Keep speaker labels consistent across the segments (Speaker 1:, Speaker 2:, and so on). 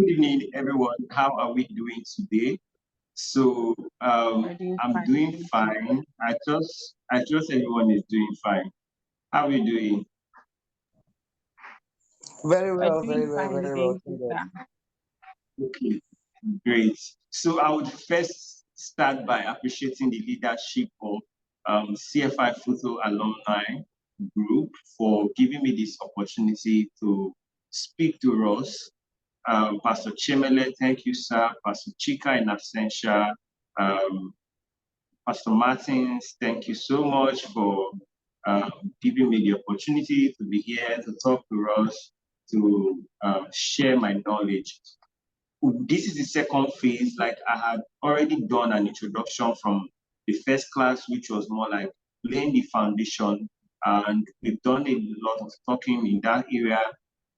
Speaker 1: Good evening, everyone. How are we doing today? So I'm doing fine. I trust everyone is doing fine. How are you doing?
Speaker 2: Very
Speaker 3: We're
Speaker 2: well,
Speaker 3: doing
Speaker 2: very well,
Speaker 3: fine,
Speaker 2: very well.
Speaker 3: thank you, sir.
Speaker 1: Okay, great. So I would first start by appreciating the leadership of CFI Futo alumni group for giving me this opportunity to speak to us. Pastor Chemele, thank you, sir. Pastor Chika in absentia. Um, Pastor Martins, thank you so much for giving me the opportunity to be here to talk to us, to share my knowledge. This is the second phase. Like I had already done an introduction from the first class, which was more like laying the foundation, and we've done a lot of talking in that area.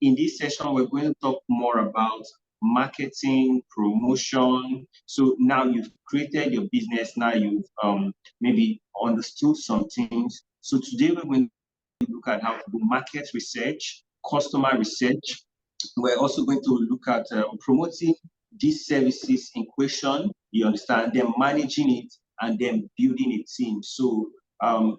Speaker 1: In this session, we're going to talk more about marketing, promotion. So now you've created your business, now you've maybe understood some things. So today we're going to look at how to do market research, customer research. We're also going to look at promoting these services in question, you understand, then managing it and then building a team. So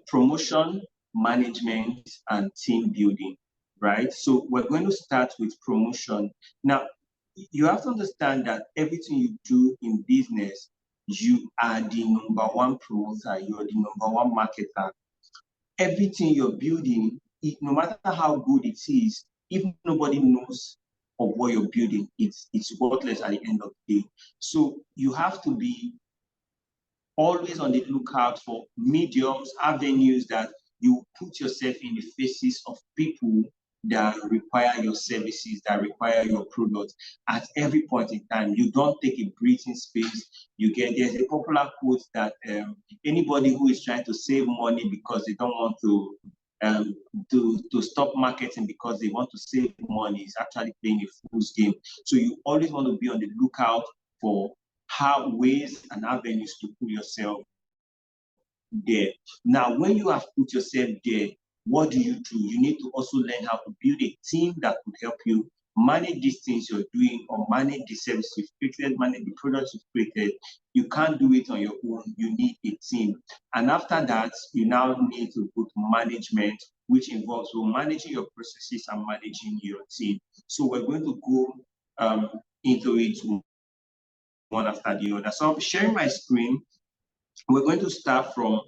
Speaker 1: promotion, management, and team building, right? So we're going to start with promotion. Now, you have to understand that everything you do in business, you are the number one promoter, you're the number one marketer. Everything you're building, no matter how good it is, if nobody knows of what you're building, it's worthless at the end of the day. So you have to be always on the lookout for mediums, avenues that you put yourself in the faces of people that require your services, that require your products at every point in time. You don't take a breathing space. There's a popular quote that anybody who is trying to save money because they don't want to stop marketing because they want to save money is actually playing a fool's game. So you always want to be on the lookout for ways and avenues to put yourself there. Now, when you have put yourself there, what do? You need to also learn how to build a team that could help you manage these things you're doing or manage the services you've created, manage the products you've created. You can't do it on your own. You need a team. And after that, you now need to put management, which involves managing your processes and managing your team. So we're going to go into it one after the other. So I'll be sharing my screen. We're going to start from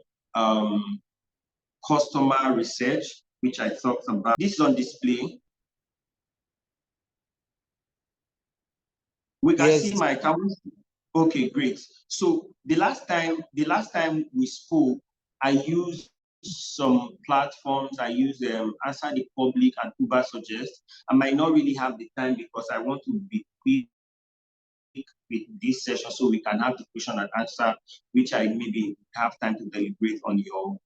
Speaker 1: customer research, which I talked about. This is on display. We can see my camera. Okay, great. So the last time we spoke, I used some platforms. I used Answer the Public and Uber Suggest. I might not really have the time because I want to be quick with this session so we can have the question and answer, which I maybe have time to deliberate on your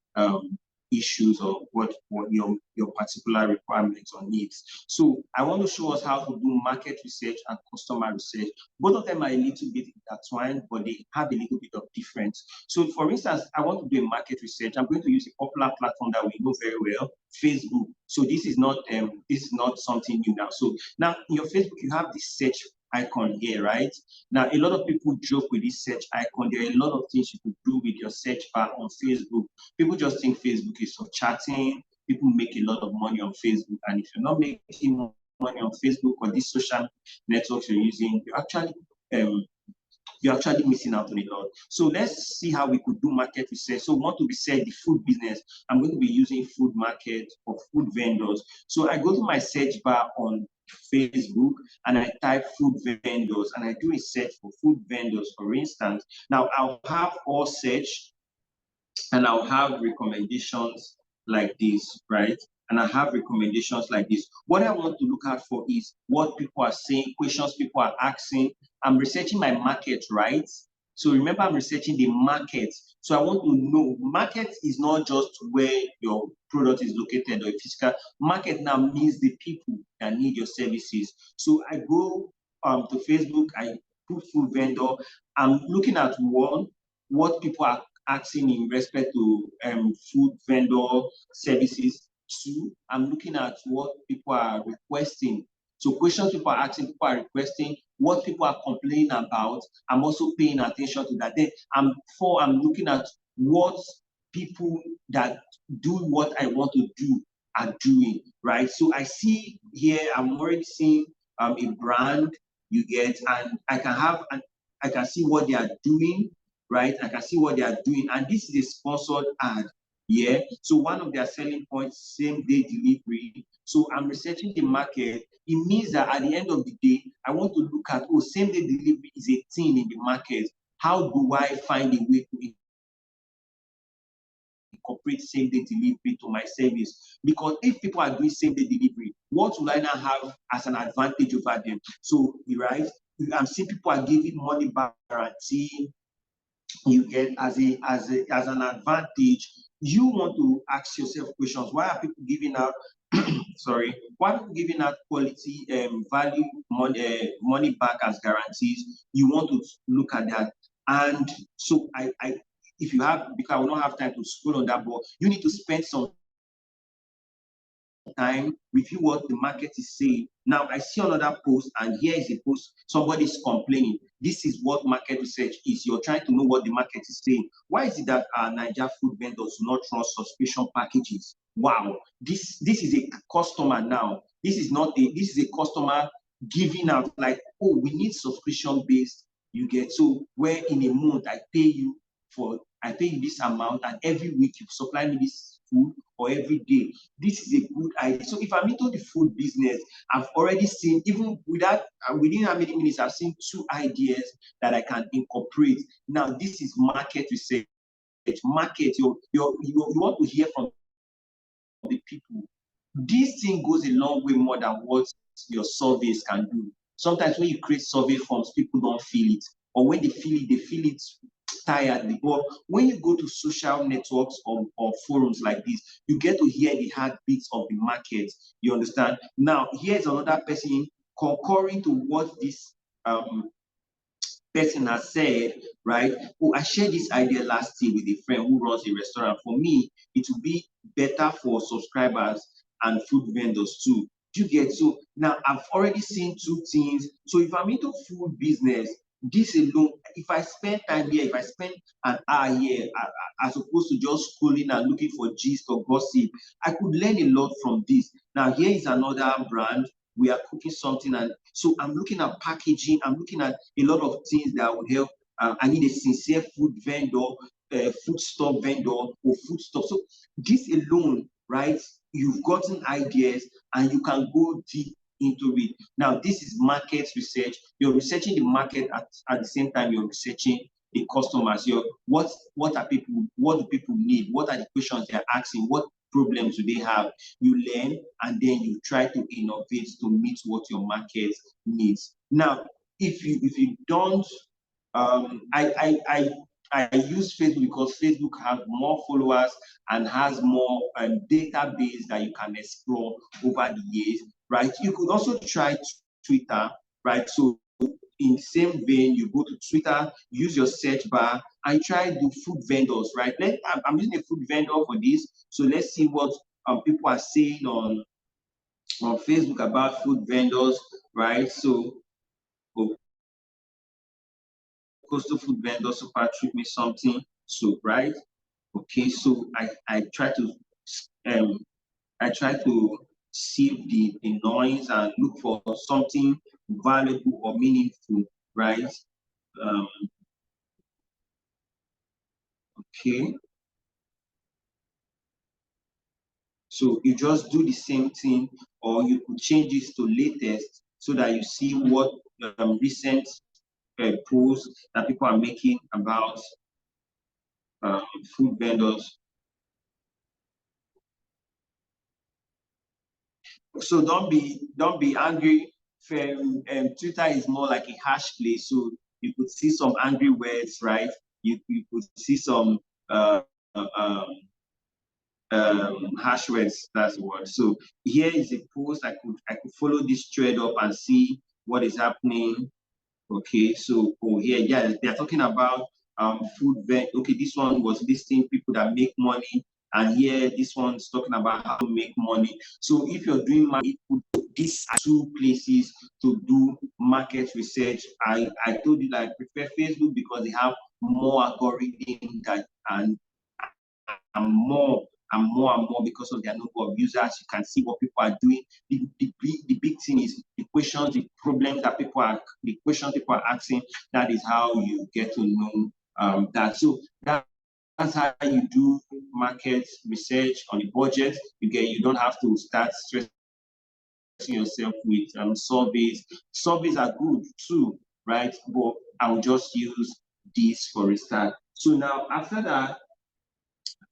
Speaker 1: issues or what your particular requirements or needs. So I want to show us how to do market research and customer research. Both of them are a little bit intertwined, but they have a little bit of difference. So for instance, I want to do a market research. I'm going to use a popular platform that we know very well, Facebook. So this is not something new now. So now in your Facebook, you have the search icon here, right? Now, a lot of people joke with this search icon. There are a lot of things you could do with your search bar on Facebook. People just think Facebook is for chatting. People make a lot of money on Facebook. And if you're not making money on Facebook or these social networks you're using, you're actually missing out on a lot. So let's see how we could do market research. So we want to research the food business. I'm going to be using food market or food vendors. So I go to my search bar on Facebook and I type food vendors and I do a search for food vendors, for instance. Now I'll have all search and I'll have recommendations like this, right? And I have recommendations like this. What I want to look out for is what people are saying, questions people are asking. I'm researching my market, right? So remember, I'm researching the market. So I want to know, market is not just where your product is located or a physical. Market now means the people that need your services. So I go to Facebook, I put food vendor. I'm looking at what people are asking in respect to food vendor services. Two, I'm looking at what people are requesting. So questions people are asking, people are requesting. what people are complaining about, I'm also paying attention to that. Then I'm looking at what people that do what I want to do are doing, right? So I see here, I'm already seeing a brand you get, and I can see what they are doing, right? I can see what they are doing, and this is a sponsored ad. Yeah. So one of their selling points, same day delivery. So I'm researching the market. It means that at the end of the day, I want to look at, oh, same day delivery is a thing in the market. How do I find a way to incorporate same day delivery to my service? Because if people are doing same day delivery, what will I now have as an advantage over them? So, right, I'm seeing people are giving money back guarantee. You get as an advantage. You want to ask yourself questions. Why are people giving out sorry, why are people giving out quality value money back as guarantees? You want to look at that. And so I if you have, because I will not have time to scroll on that, but you need to spend some time, review what the market is saying. Now I see another post, and here is a post, somebody is complaining. This is what market research is. You're trying to know what the market is saying. Why is it that Niger food vendors do not run subscription packages? Wow, this is a customer now. This is a customer giving out like, oh, we need subscription based. You get, so where in a month I pay you this amount, and every week you supply me this food, or every day. This is a good idea. So if I'm into the food business, I've already seen, even within how many minutes, I've seen 2 ideas that I can incorporate. Now, this is market research. Market, you want to hear from the people. This thing goes a long way more than what your surveys can do. Sometimes when you create survey forms, people don't feel it. Or when they feel it tiredly. But when you go to social networks or forums like this, you get to hear the heartbeats of the market. You understand? Now, here's another person concurring to what this person has said, right? Oh, I shared this idea last year with a friend who runs a restaurant. For me, it would be better for subscribers and food vendors too. Do you get? So now I've already seen 2 things. So if I'm into food business, this alone, if I spend time here, if I spend an hour here, as opposed to just scrolling and looking for gist or gossip, I could learn a lot from this. Now, here is another brand. We are cooking something, and so I'm looking at packaging. I'm looking at a lot of things that would help. I need a sincere food vendor, food store vendor, or food store. So this alone, right? You've gotten ideas, and you can go deep into it. Now, this is market research. You're researching the market at the same time you're researching the customers. What do people need? What are the questions they're asking? What problems do they have? You learn, and then you try to innovate to meet what your market needs. Now, if you don't, I use Facebook because Facebook has more followers and has more database that you can explore over the years, right? You could also try Twitter, right? So in the same vein, you go to Twitter, use your search bar, and try to do food vendors, right? I'm using a food vendor for this, so let's see what people are saying on Facebook about food vendors, right? So, coastal food vendor, super treat me something, so right? Okay, so I try to um see the noise and look for something valuable or meaningful, right? Um, okay. So you just do the same thing, or you could change this to latest so that you see what recent posts that people are making about food vendors. So don't be angry. Twitter is more like a hash place, so you could see some angry words, right? You could see some uh, um, hash words. That's the word. So here is a post. I could follow this thread up and see what is happening. Okay, so here, yeah, they're talking about food vent. Okay, this one was listing people that make money And here, this one's talking about how to make money. So if you're doing market, these are two places to do market research. I told you that I prefer Facebook because they have more algorithm that and more because of their number of users. You can see what people are doing. The big thing is the questions, the problems that the questions people are asking. That is how you get to know that. So that's how you do market research on a budget. You don't have to start stressing yourself with surveys. Surveys are good too, right? But I will just use this for a start. So now after that,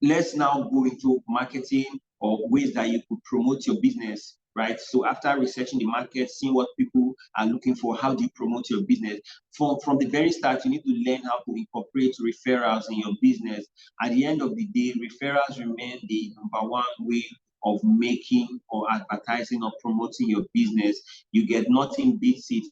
Speaker 1: let's now go into marketing or ways that you could promote your business, right? So after researching the market, seeing what people are looking for, how do you promote your business? From the very start, you need to learn how to incorporate referrals in your business. At the end of the day, referrals remain the number one way of making or advertising or promoting your business. You get nothing beats it.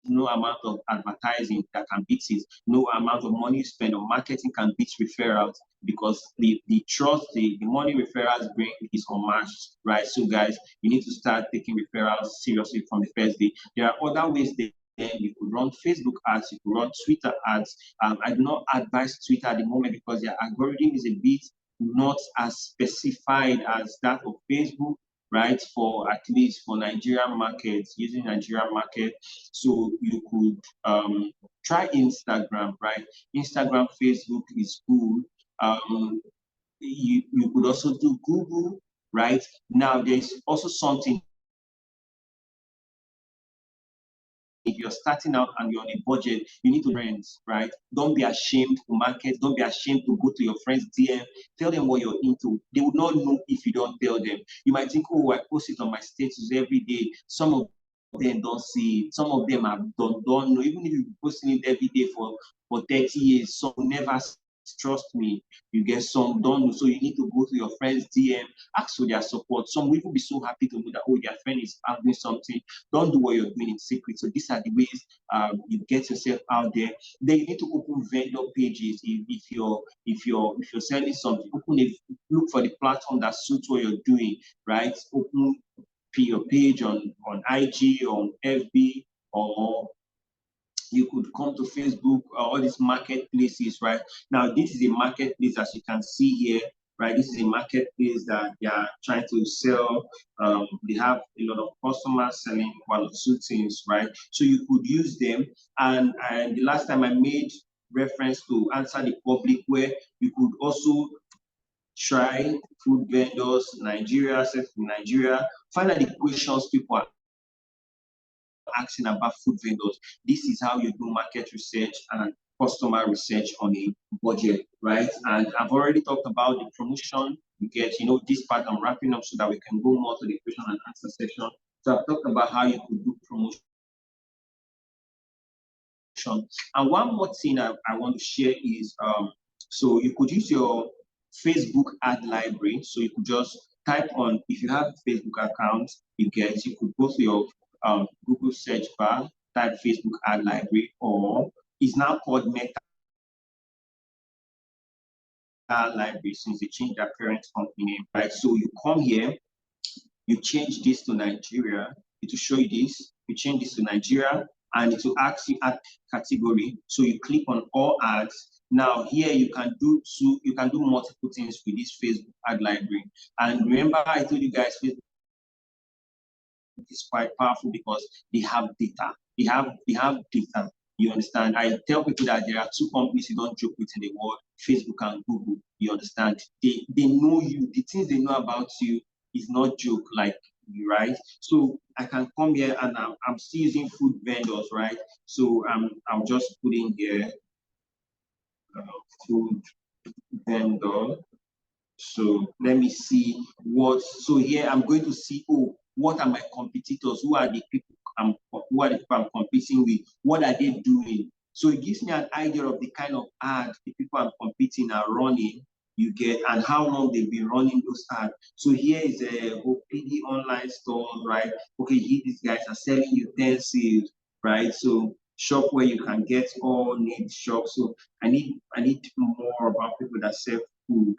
Speaker 1: No amount of advertising that can beat it. No amount of money spent on marketing can beat referrals, because the trust, the money referrals bring is unmatched, right? So guys, you need to start taking referrals seriously from the first day. There are other ways that you could run Facebook ads, you could run Twitter ads. I do not advise Twitter at the moment because their algorithm is a bit not as specified as that of Facebook, right? For at least for Nigerian markets, using Nigerian market. So you could try Instagram, right? Instagram, Facebook is good. You could also do Google, right? Now there's also something. If you're starting out and you're on a budget, you need to friends, right? Don't be ashamed to market. Don't be ashamed to go to your friends' DM. Tell them what you're into. They would not know if you don't tell them. You might think, oh, I post it on my status every day. Some of them don't see it. Some of them don't know. Even if you're posting it every day for 30 years, some never trust me. You get some don't know. So you need to go to your friends' DM, ask for their support. Some will be so happy to know that, oh, their friend is doing something. Don't do what you're doing in secret. So these are the ways you get yourself out there. Then you need to open vendor pages. If you're selling something, look for the platform that suits what you're doing, right? Open your page on IG, on FB, or you could come to Facebook, all these marketplaces, right? Now, this is a marketplace, as you can see here, right? This is a marketplace that they are trying to sell. They have a lot of customers selling one or two things, right? So you could use them. And the last time I made reference to answer the public, where you could also try food vendors, Nigeria, find out the questions people are asking about food vendors. This is how you do market research and customer research on a budget, right? And I've already talked about the promotion. You get, this part I'm wrapping up so that we can go more to the question and answer section. So I've talked about how you could do promotion. And one more thing I want to share is, so you could use your Facebook ad library. So you could just type on, if you have a Facebook account, you could go to your Google search bar, type Facebook ad library, or it's now called Meta library since they changed their parent company name, right? So you come here, you change this to Nigeria, it will show you this, you change this to Nigeria, and it will ask you add category. So you click on all ads. Now here you can do multiple things with this Facebook ad library. And remember, I told you guys Facebook is quite powerful because they have data. They have data. You understand? I tell people that there are two companies you don't joke with in the world, Facebook and Google. You understand? They know you. The things they know about you is not joke, like, right? So I can come here and I'm still using food vendors, right? So I'm just putting here food vendor. So let me see so here I'm going to see, what are my competitors? Who are the people I'm competing with? What are they doing? So it gives me an idea of the kind of ad the people I'm competing are running, you get, and how long they've been running those ads. So here is a PD online store, right? Okay, here these guys are selling utensils, right? So shop where you can get all needs shop. So I need more about people that sell food.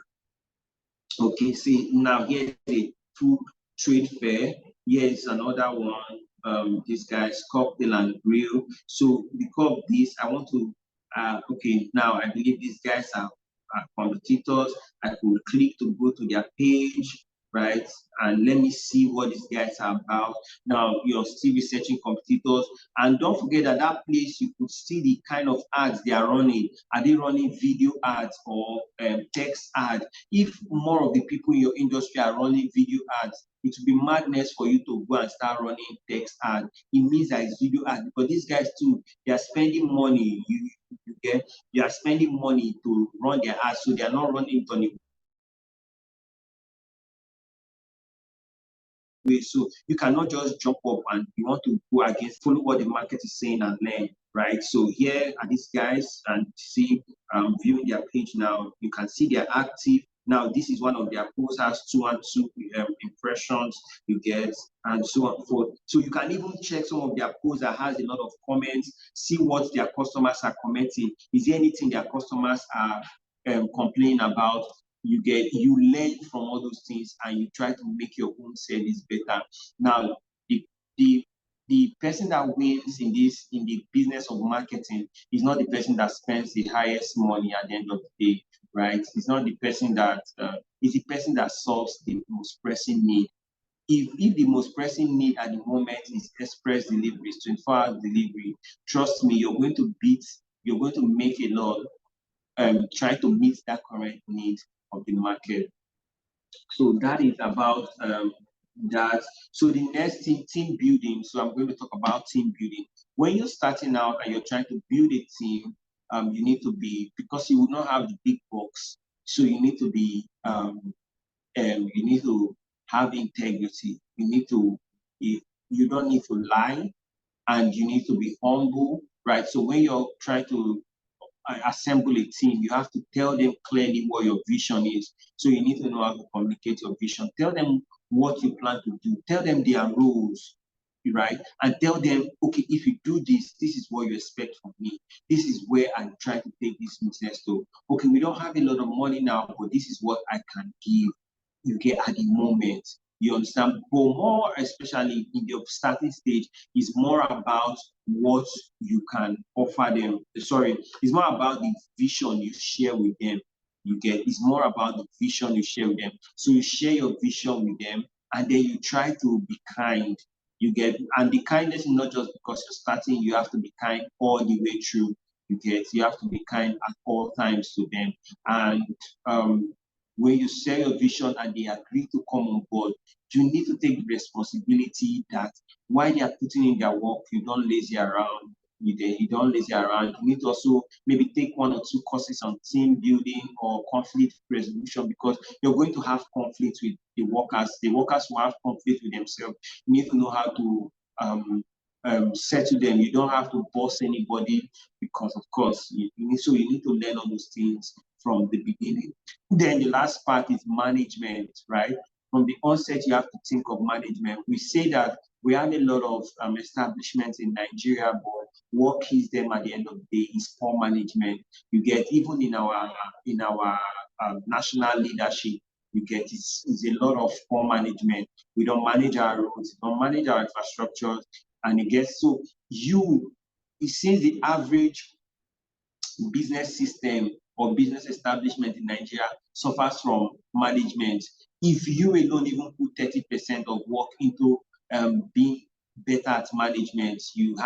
Speaker 1: Okay, see now here's a food trade fair. Here's another one. This guy's cocktail and grill. So because of this, I want to okay, now I believe these guys are competitors. I could click to go to their page, right? And let me see what these guys are about. Now you're still researching competitors. And don't forget that that place you could see the kind of ads they are running. Are they running video ads or text ads? If more of the people in your industry are running video ads, it will be madness for you to go and start running text ads. It means that it's video ads because these guys too, they are spending money. You get, they are spending money to run their ads, so they are not running it on a way. So you cannot just jump up and you want to go against, follow what the market is saying and learn, right? So here are these guys and see, viewing their page now, you can see they're active. Now, this is one of their posts, has 2 and 2 impressions, you get, and so on forth. So you can even check some of their posts that has a lot of comments, see what their customers are commenting. Is there anything their customers are complaining about? You learn from all those things and you try to make your own service better. Now, the the the person that wins in the business of marketing is not the person that spends the highest money at the end of the day, right? It's not the person that it's the person that solves the most pressing need. If the most pressing need at the moment is express deliveries, 24-hour delivery, trust me, you're going to make a lot trying to meet that current need of the market. So that is about that. So the next thing, team building. So I'm going to talk about team building. When you're starting out and you're trying to build a team, you need to be, because you will not have the big box. So you need to be, you need to have integrity. You don't need to lie, and you need to be humble, right? So when you're trying to assemble a team, you have to tell them clearly what your vision is. So you need to know how to communicate your vision. Tell them what you plan to do. Tell them their roles, right? And tell them, okay, if you do this, this is what you expect from me. This is where I'm trying to take this business to. Okay, we don't have a lot of money now, but this is what I can give you get at the moment. You understand? But more especially in the starting stage, is more about what you can offer them. Sorry, it's more about the vision you share with them. You get, it's more about the vision you share with them. So you share your vision with them and then you try to be kind. You get, and the kindness is not just because you're starting, you have to be kind all the way through. You get, you have to be kind at all times to them. And when you share your vision and they agree to come on board, you need to take the responsibility that while they are putting in their work, you don't lazy around. You don't lazy around. You need to also maybe take 1 or 2 courses on team building or conflict resolution, because you're going to have conflict with the workers. The workers will have conflict with themselves. You need to know how to settle them. You don't have to boss anybody because, of course, so you need to learn all those things from the beginning. Then the last part is management, right? From the onset, you have to think of management. We say that we have a lot of establishments in Nigeria, but what kills them at the end of the day is poor management. You get, even in our national leadership, you get, it's a lot of poor management. We don't manage our roads, we don't manage our infrastructure, and it gets so it seems the average business system or business establishment in Nigeria suffers from management. If you alone even put 30% of work into being better at management, you're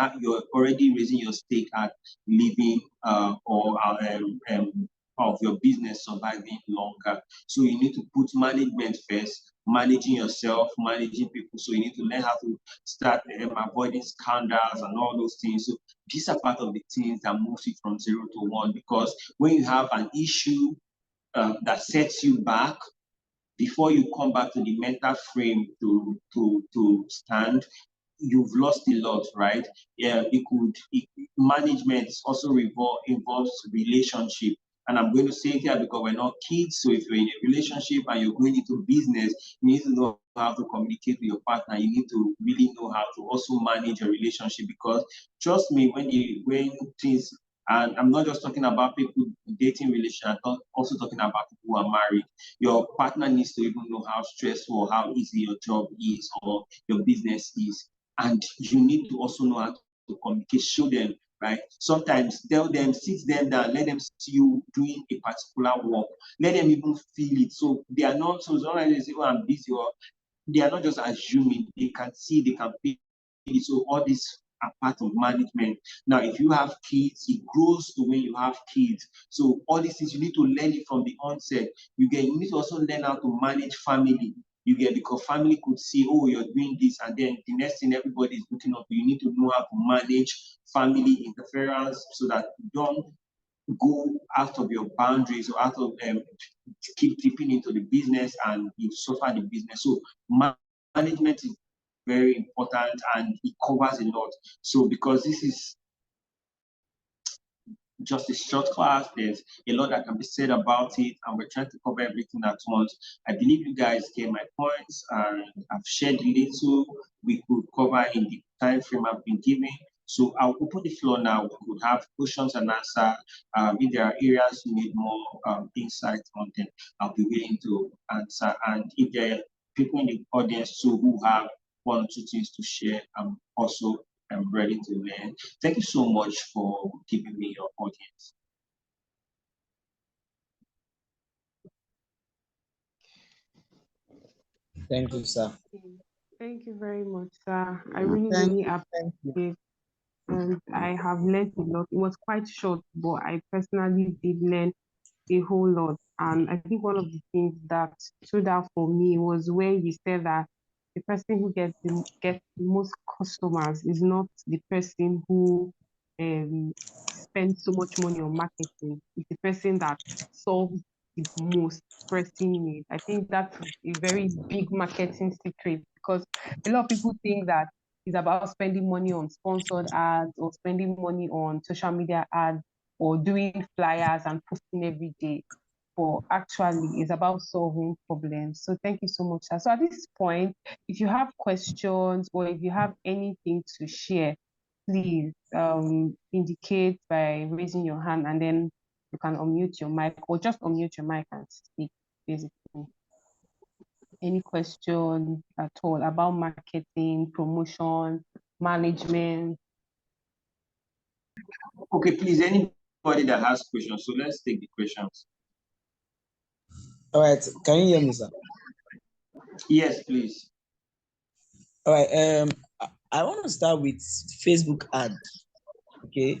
Speaker 1: already raising your stake at living of your business surviving longer. So you need to put management first, managing yourself, managing people. So you need to learn how to start avoiding scandals and all those things. So these are part of the things that moves it from 0 to 1, because when you have an issue that sets you back, before you come back to the mental frame to stand, you've lost a lot, right? Yeah, management also involves relationship. And I'm going to say it here because we're not kids. So if you're in a relationship and you're going into business, you need to know how to communicate with your partner. You need to really know how to also manage your relationship, because trust me, when things, and I'm not just talking about people dating relationship, I'm also talking about people who are married. Your partner needs to even know how stressful or how easy your job is or your business is. And you need to also know how to communicate, show them, right? Sometimes tell them, sit them down, let them see you doing a particular work. Let them even feel it. So they are not, so sometimes they say, oh, I'm busy, or they are not just assuming, they can see, they can feel it. So all these are part of management. Now, if you have kids, it grows to when you have kids. So all these things, you need to learn it from the onset. You need to also learn how to manage family. You get, because family could see, oh, you're doing this, and then the next thing everybody is looking up. You need to know how to manage family interference so that you don't go out of your boundaries or out of keep dipping into the business and you suffer the business. So management is very important and it covers a lot. So because this is just a short class, there's a lot that can be said about it, and we're trying to cover everything at once. I believe you guys get my points, and I've shared a little we could cover in the time frame I've been given. So I'll open the floor now. We could have questions and answer. If there are areas you need more insight on, then I'll be willing to answer. And if there are people in the audience too who have one or two things to share, I'm also ready to learn. Thank you so much for giving me your audience.
Speaker 2: Thank you, sir.
Speaker 3: Thank you very much, sir. I really appreciate, and I have learned a lot. It was quite short, but I personally did learn a whole lot. And I think one of the things that stood out for me was where you said that the person who gets the most customers is not the person who spends so much money on marketing. It's the person that solves the most pressing need. I think that's a very big marketing secret, because a lot of people think that it's about spending money on sponsored ads or spending money on social media ads or doing flyers and posting every day. But actually, it's about solving problems. So thank you so much, sir. So at this point, if you have questions or if you have anything to share, please indicate by raising your hand, and then you can unmute your mic, or just unmute your mic and speak, basically. Any question at all about marketing, promotion, management?
Speaker 1: Okay, please, anybody that has questions, so let's take the questions.
Speaker 2: All right. Can you hear me, sir?
Speaker 1: Yes, please.
Speaker 2: All right. I want to start with Facebook ad. Okay.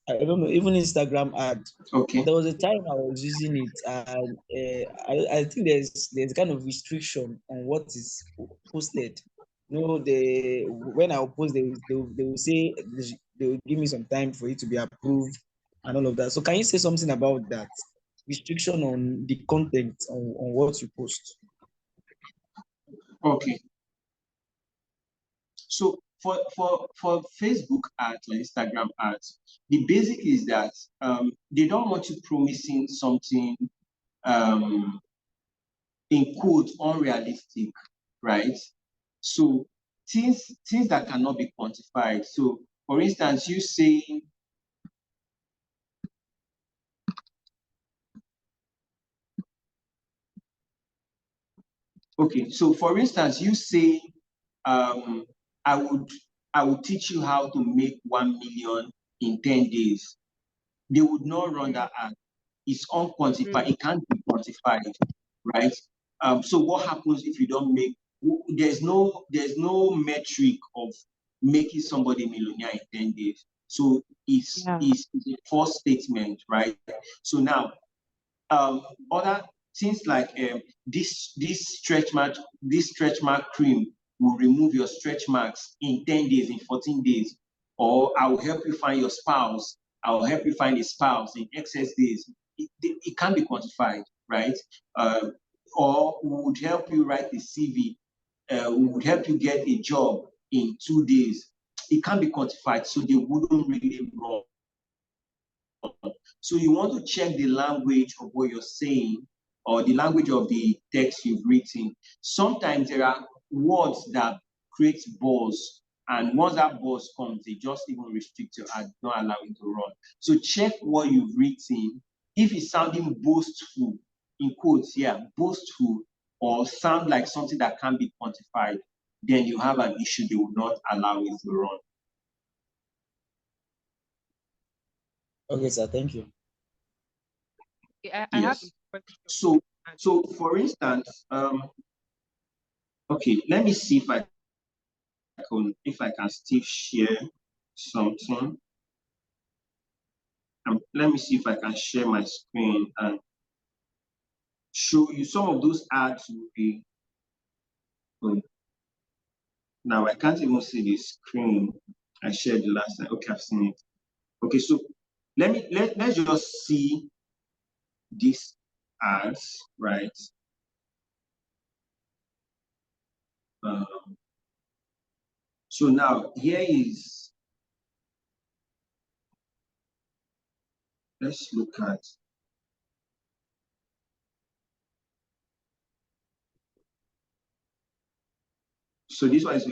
Speaker 2: I don't know, even Instagram ad.
Speaker 1: Okay.
Speaker 2: There was a time I was using it, and I think there's kind of restriction on what is posted. You know, when I post, they will say they will give me some time for it to be approved and all of that. So can you say something about that restriction on the content on what you post?
Speaker 1: Okay. So for Facebook ads or Instagram ads, the basic is that they don't want you promising something in quotes unrealistic, right? So things that cannot be quantified. So for instance, you saying okay, so for instance, you say I would teach you how to make 1 million in 10 days. They would not run that ad. It's unquantified. It can't be quantified, right? So what happens if you don't make? There's no metric of making somebody millionaire in 10 days. So it's a false statement, right? So now other things like this stretch mark cream will remove your stretch marks in 10 days, in 14 days, or I will help you find your spouse, I will help you find a spouse in excess days. It can't be quantified, right? Or we would help you write a CV, we would help you get a job in 2 days. It can't be quantified, so they wouldn't really run So you want to check the language of what you're saying or the language of the text you've written. Sometimes there are words that create buzz, and once that buzz comes, they just even restrict your ad, not allow it to run. So check what you've written. If it's sounding boastful, in quotes, yeah, boastful, or sound like something that can't be quantified, then you have an issue. They will not allow it to run.
Speaker 2: Okay, sir. Thank you.
Speaker 3: I have
Speaker 1: Yes.
Speaker 3: a question.
Speaker 1: So for instance, okay, let me see if I can still share something. Let me see if I can share my screen and show you some of those ads will be good. Now I can't even see the screen I shared the last time. Okay, I've seen it. Okay, so let's just see these ads, right? So now here is, let's look at, so this one is a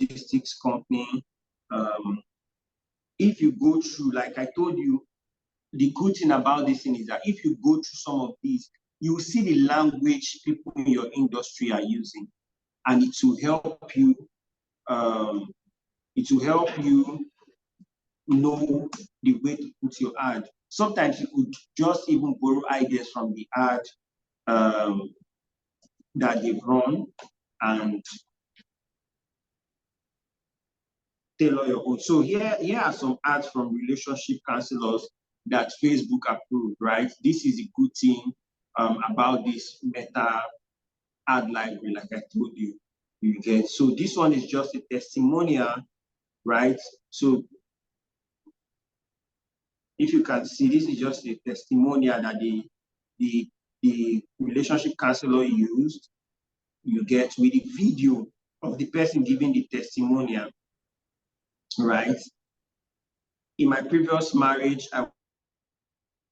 Speaker 1: logistics company. If you go through, like I told you, the good thing about this thing is that if you go through some of these, you will see the language people in your industry are using, and it will help you. It will help you know the way to put your ad. Sometimes you could just even borrow ideas from the ad that they've run and tailor your own. So here are some ads from relationship counselors that Facebook approved, right? This is a good thing about this Meta ad library, like I told you. You get, so this one is just a testimonial, right? So if you can see, this is just a testimonial that the relationship counselor used. You get with the video of the person giving the testimonial, right? In my previous marriage, I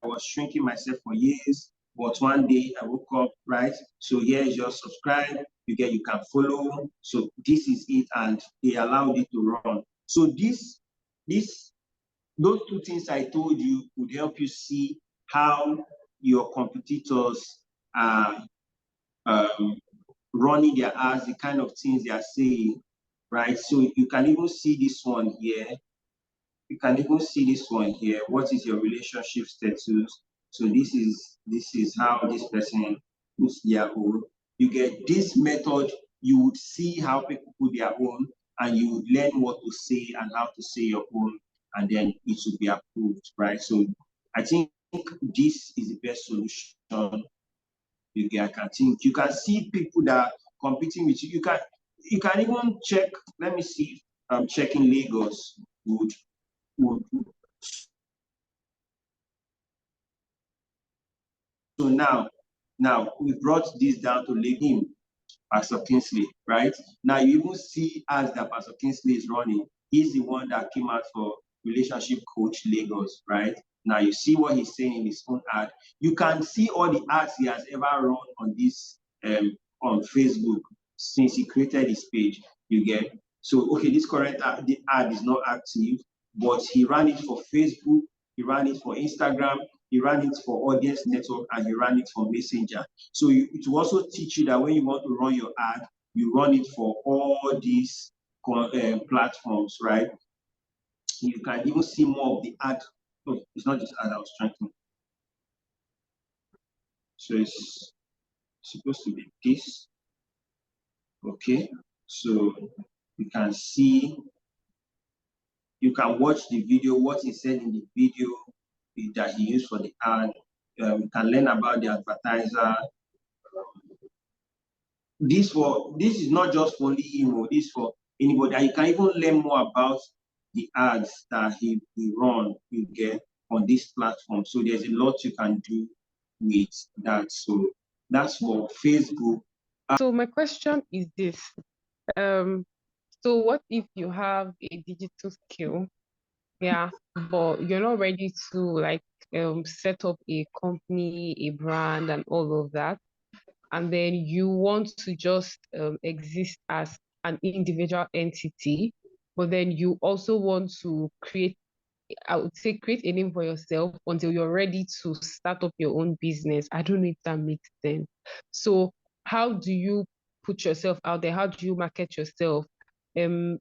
Speaker 1: was shrinking myself for years, but one day I woke up, right? So here is your subscribe, you can follow. So this is it, and they allowed it to run. So those two things I told you would help you see how your competitors are running their ads, the kind of things they are saying, right? So you can even see this one here. You can even see this one here. What is your relationship status? So this is how this person puts their own. You get this method, you would see how people put their own, and you would learn what to say and how to say your own, and then it should be approved, right? So I think this is the best solution you get. I think you can see people that are competing with you. You can even check. Let me see. Checking Lagos would. So now we brought this down to him, Pastor Kingsley, right? Now you even see ads that Pastor Kingsley is running. He's the one that came out for Relationship Coach Lagos, right? Now you see what he's saying in his own ad. You can see all the ads he has ever run on this on Facebook since he created his page. You get, so okay, this current the ad is not active, but he ran it for Facebook, he ran it for Instagram, he ran it for Audience Network, and he ran it for Messenger. So it will also teach you that when you want to run your ad, you run it for all these platforms, right? You can even see more of the ad. Oh, it's not just ad I was trying to. So it's supposed to be this. Okay. So you can see, you can watch the video, what he said in the video that he used for the ad. You can learn about the advertiser. This is not just for only him, this for anybody. And you can even learn more about the ads that he run, you get, on this platform. So there's a lot you can do with that. So that's for Facebook.
Speaker 3: So my question is this. So what if you have a digital skill, Yeah, but you're not ready to like set up a company, a brand, and all of that. And then you want to just exist as an individual entity, but then you also want to create, I would say, create a name for yourself until you're ready to start up your own business. I don't know if that makes sense. So, how do you put yourself out there? How do you market yourself? And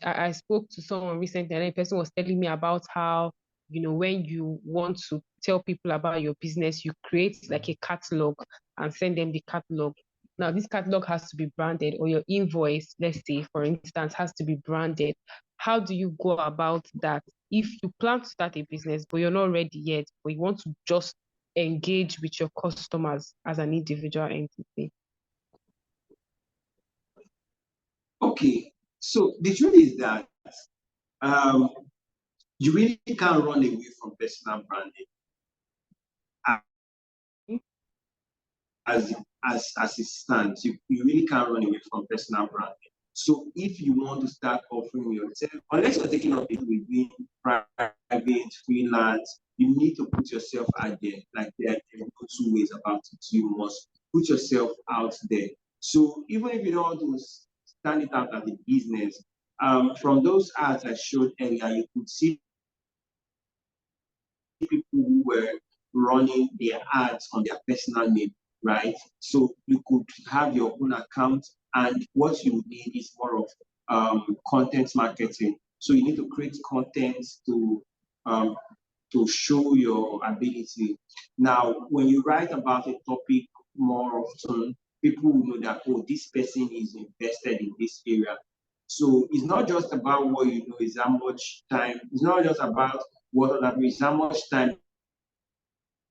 Speaker 3: I spoke to someone recently, and a person was telling me about how, when you want to tell people about your business, you create like a catalog and send them the catalog. Now, this catalog has to be branded, or your invoice, let's say, for instance, has to be branded. How do you go about that? If you plan to start a business, but you're not ready yet, but you want to just engage with your customers as an individual entity.
Speaker 1: Okay, so the truth is that um, you really can't run away from personal branding as as it stands. You really can't run away from personal branding. So if you want to start offering yourself, unless you're taking up it within private, freelance, you need to put yourself out there. Like there are two ways about it. You must put yourself out there. So even if you don't want to stand it out as a business, from those ads I showed earlier, you could see people who were running their ads on their personal name, right? So you could have your own account, and what you need is more of content marketing. So you need to create content um, to show your ability. Now, when you write about a topic more often, people will know that, oh, this person is invested in this area. So it's not just about what you know, it's how much time, it's not just about what other, it's how much time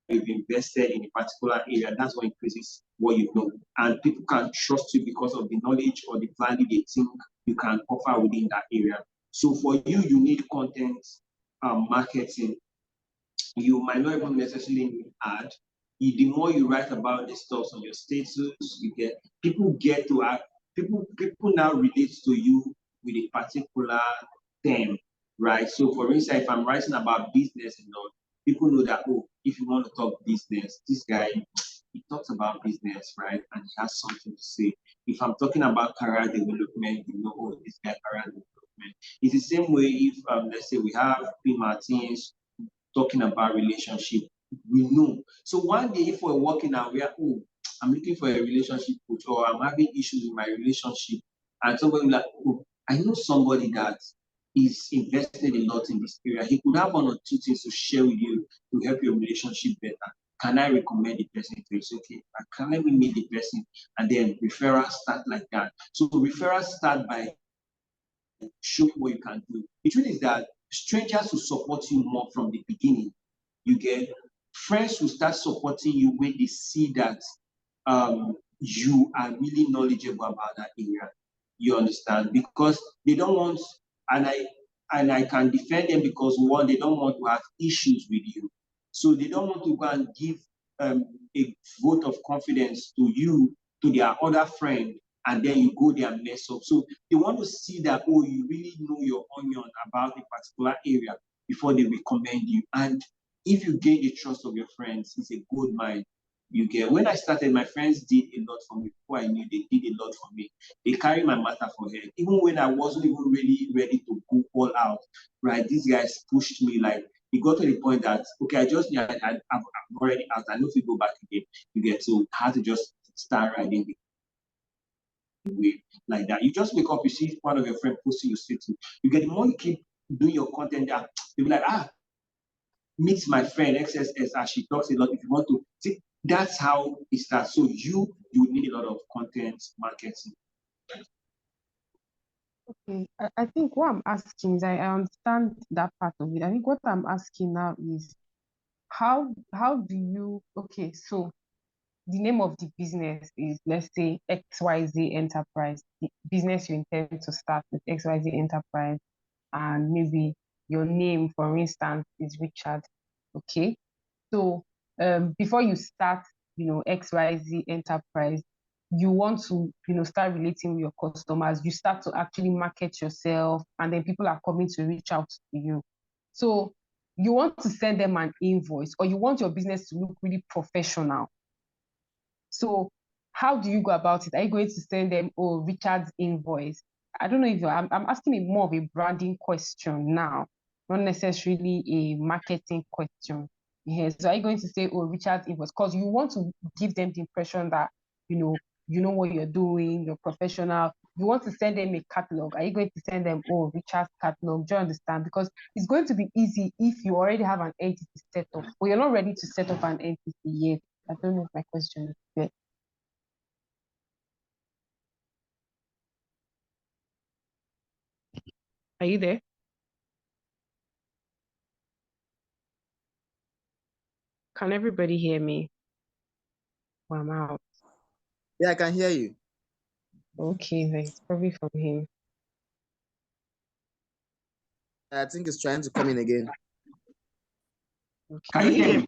Speaker 1: you've invested in a particular area. That's what increases what you know. And people can trust you because of the knowledge or the value they think you can offer within that area. So for you, you need content marketing. You might not even necessarily need ad. The more you write about the stuff on your status, you get to have people now relate to you with a particular theme, right? So for instance, if I'm writing about business and all, people know that, oh, if you want to talk business, this guy he talks about business, right? And he has something to say. If I'm talking about career development, you know, oh, this guy career development. It's the same way if let's say we have P. Martins talking about relationship, we know. So one day if we're working and we are, oh, I'm looking for a relationship coach, or I'm having issues in my relationship, and somebody will like, oh, I know somebody that is invested a lot in this area. He could have one or two things to share with you to help your relationship better. Can I recommend the person to you? It's okay. Can let me meet the person, and then referrals start like that. So referrals start by showing what you can do. The truth is that strangers will support you more from the beginning. You get friends will start supporting you when they see that you are really knowledgeable about that area. You understand? Because they don't want, and I can defend them because one, they don't want to have issues with you. So they don't want to go and give a vote of confidence to you, to their other friend, and then you go there and mess up. So they want to see that, oh, you really know your onion about a particular area before they recommend you. And if you gain the trust of your friends, it's a gold mine. You get when I started, my friends did a lot for me. Before I knew they did a lot for me. They carry my matter for head. Even when I wasn't even really ready to go all out, right? These guys pushed me like it got to the point that okay, I just I'm already out. I know if you go back again, you get so I had to just start riding the wave like that. You just wake up, you see one of your friends posting your status. You get the more you keep doing your content there, they'll be like, ah, meet my friend XSS as she talks a lot. If you want to see, that's how it starts. So you need a lot of content marketing.
Speaker 3: Okay, I think what I'm asking is I understand that part of it. I think what I'm asking now is how do you okay, so the name of the business is, let's say, XYZ Enterprise, the business you intend to start with XYZ Enterprise, and maybe your name, for instance, is Richard. Okay. So before you start, XYZ Enterprise, you want to, start relating with your customers. You start to actually market yourself, and then people are coming to reach out to you. So you want to send them an invoice, or you want your business to look really professional. So how do you go about it? Are you going to send them, oh, Richard's invoice? I don't know if I'm asking it more of a branding question now, not necessarily a marketing question. Yes. So are you going to say, oh, Richard's invoice? Because you want to give them the impression that, you know what you're doing, you're professional. You want to send them a catalog. Are you going to send them, oh, Richard's catalog? Do you understand? Because it's going to be easy if you already have an entity set up, but you're not ready to set up an entity yet. I don't know if my question is clear. Are you there? Can everybody hear me? Well, I'm out.
Speaker 2: Yeah, I can hear you.
Speaker 3: Okay, then it's probably from him.
Speaker 2: I think it's trying to come in again.
Speaker 3: Okay.
Speaker 1: Can you hear me?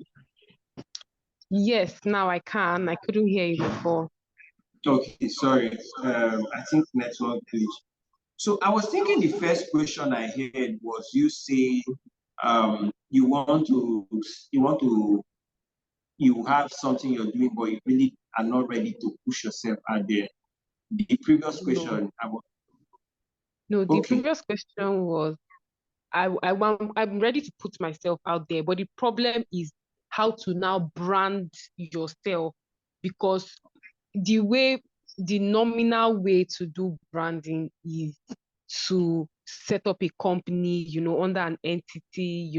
Speaker 3: Yes, now I can. I couldn't hear you before.
Speaker 1: Okay, sorry. I think network glitch. So I was thinking the first question I heard was you say you have something you're doing, but you really are not ready to push yourself out there. The previous question,
Speaker 3: No, the
Speaker 1: okay,
Speaker 3: previous question was I'm ready to put myself out there, but the problem is how to now brand yourself, because the nominal way to do branding is to set up a company, under an entity,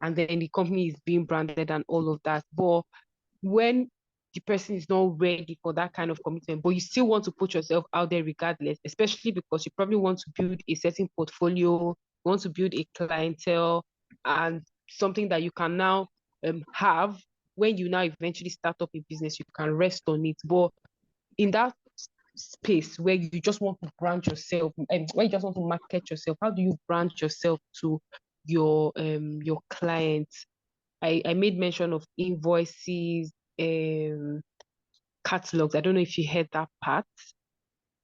Speaker 3: and then the company is being branded and all of that. But when the person is not ready for that kind of commitment, but you still want to put yourself out there regardless, especially because you probably want to build a certain portfolio, you want to build a clientele, and something that you can now have when you now eventually start up a business, you can rest on it. But in that space where you just want to brand yourself, and where you just want to market yourself, how do you brand yourself to your clients? I made mention of invoices, catalogs. I don't know if you heard that part,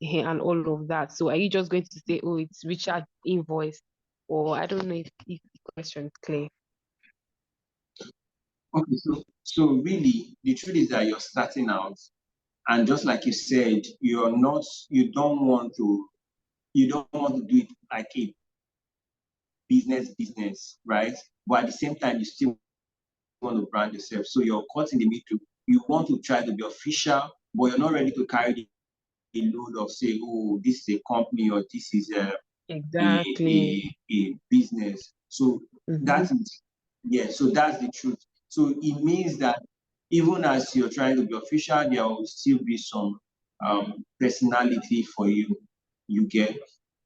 Speaker 3: and all of that. So are you just going to say, oh, it's Richard invoice? Or I don't know if the question is clear.
Speaker 1: okay. So really, the truth is that you're starting out, and just like you said, you don't want to do it like a business, right? But at the same time, you still want to brand yourself. So you're caught in the middle. You want to try to be official, but you're not ready to carry the load of say, oh, this is a company or this is
Speaker 3: Exactly.
Speaker 1: a business. So
Speaker 3: Mm-hmm.
Speaker 1: that is, yeah, so that's the truth. So it means that even as you're trying to be official, there will still be some personality for you. You get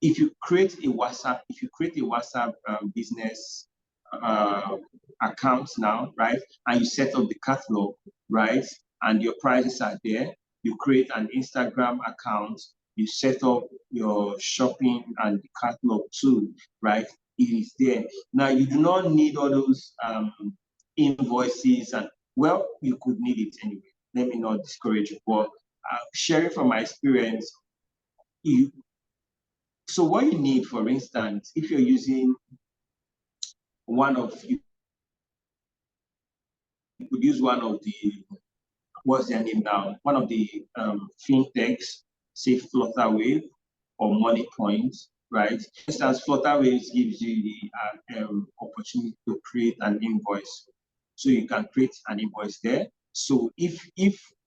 Speaker 1: if you create a WhatsApp business uh, account now, right, and you set up the catalog, right, and your prices are there, you create an Instagram account, you set up your shopping and the catalog too, right? It is there. Now you do not need all those invoices, and well, you could need it anyway. Let me not discourage you, but sharing from my experience, you so what you need, for instance, if you're using one of you could use one of the what's their name now? One of the fintechs, say Flutterwave or Money Points, right? For instance, Flutterwave gives you the opportunity to create an invoice. So you can create an invoice there. So if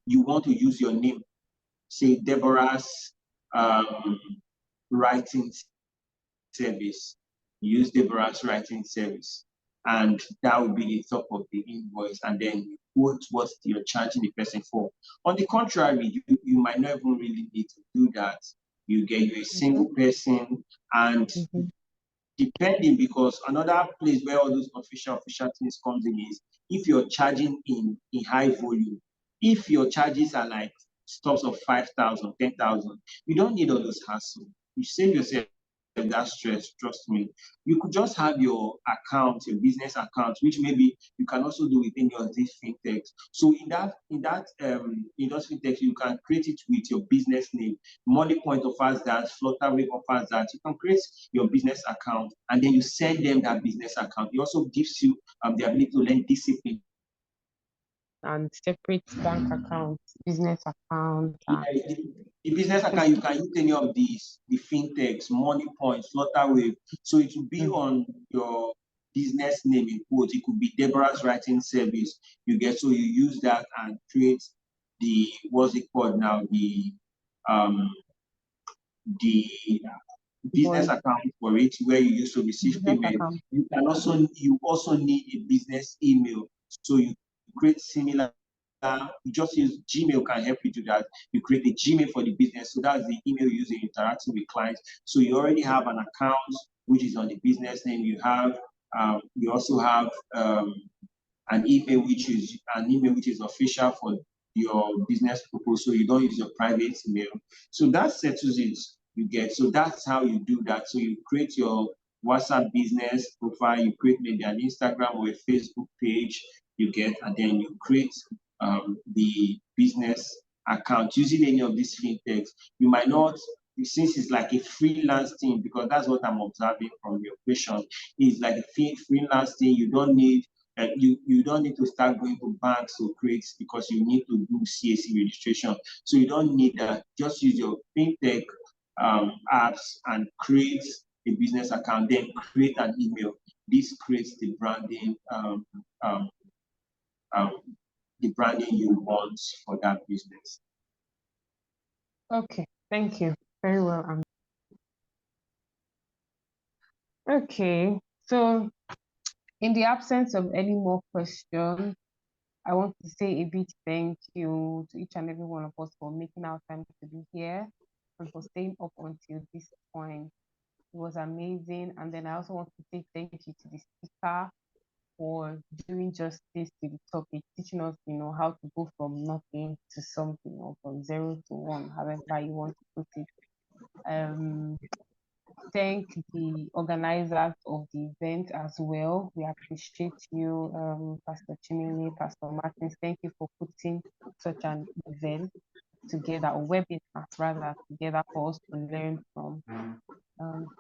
Speaker 1: you want to use your name, say Deborah's um, writing service, use Deborah's writing service, and that will be the top of the invoice, and then you quote what you're charging the person for. On the contrary, you might not even really need to do that. You get you a single person, and
Speaker 3: Mm-hmm.
Speaker 1: depending, because another place where all those official things comes in is if you're charging in high volume. If your charges are like stocks of 5,000, 10,000, you don't need all those hassle. You save yourself that stress, trust me. You could just have your account, your business account, which maybe you can also do within your this fintech. So in that fintech, you can create it with your business name. Money Point offers that, Flutterwave offers that. You can create your business account and then you send them that business account. It also gives you the ability to learn discipline.
Speaker 3: And separate bank accounts, business account.
Speaker 1: Yeah, the business account, you can use any of these, the fintechs, Money Point, Flutterwave. So it will be on your business name in quotes. It could be Deborah's Writing Service. You get, so you use that and create the, what's it called now? The business account for it, where you used to receive payment.
Speaker 3: Account.
Speaker 1: You also need a business email. So you create similar. You just use Gmail can help you do that. You create a Gmail for the business. So that's the email you use in interacting with clients. So you already have an account which is on the business name. You also have an email which is official for your business proposal. You don't use your private email. So that settles it. You get, so that's how you do that. So you create your WhatsApp business profile, you create maybe an Instagram or a Facebook page, you get, and then you create the business account using any of these fintechs. You might not, since it's like a freelance thing, because that's what I'm observing from your question, it's like a freelance thing. You don't need you don't need to start going to banks to create, because you need to do CAC registration. So you don't need that. Just use your fintech apps and create a business account, then create an email. This creates the branding you want for that business.
Speaker 3: Okay, thank you. Very well. Okay, so in the absence of any more questions, I want to say a big thank you to each and every one of us for making our time to be here and for staying up until this point. It was amazing. And then I also want to say thank you to the speaker for doing justice to the topic, teaching us, how to go from nothing to something, or from 0 to 1, however you want to put it. Thank the organizers of the event as well. We appreciate you, Pastor Chimini, Pastor Martins. Thank you for putting such an event together, or webinar rather, together for us to learn from.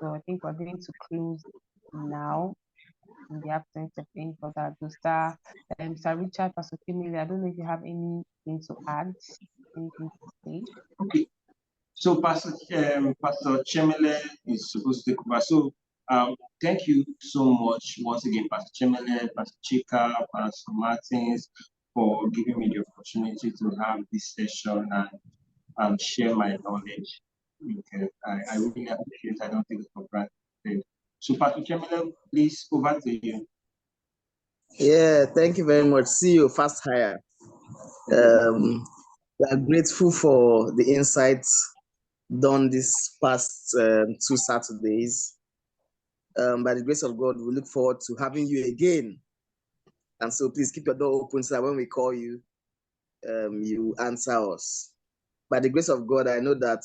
Speaker 3: So I think we're going to close now in the absence of any further ado. Sir Richard, Pastor Chimini, I don't know if you have anything to add, anything to say.
Speaker 1: Okay. So Pastor Chemele is supposed to take over. So thank you so much once again, Pastor Chemele, Pastor Chika, Pastor Martins, for giving me the opportunity to have this session and share my knowledge. Okay. I really appreciate it. I don't take it for granted. So Pastor Chemele, please, over to you.
Speaker 2: Yeah, thank you very much. See you, Fasthire. We are grateful for the insights done this past 2 Saturdays. By the grace of God, we look forward to having you again. And so please keep your door open so that when we call you, you answer us. By the grace of God, I know that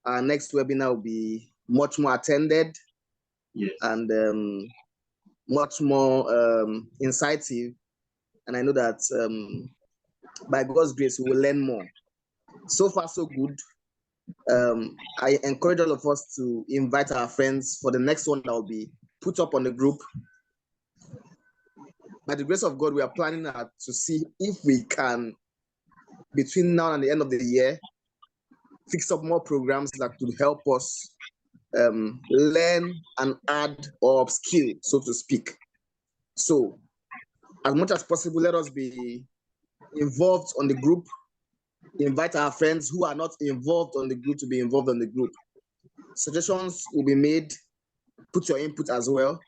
Speaker 2: our next webinar will be much more attended.
Speaker 1: Yes.
Speaker 2: And much more insightful. And I know that by God's grace, we will learn more. So far, so good. I encourage all of us to invite our friends for the next one that will be put up on the group. By the grace of God, we are planning to see if we can, between now and the end of the year, fix up more programs that could help us learn and add or upskill, so to speak. So, as much as possible, let us be involved on the group. Invite our friends who are not involved on the group to be involved on the group. Suggestions will be made. Put your input as well.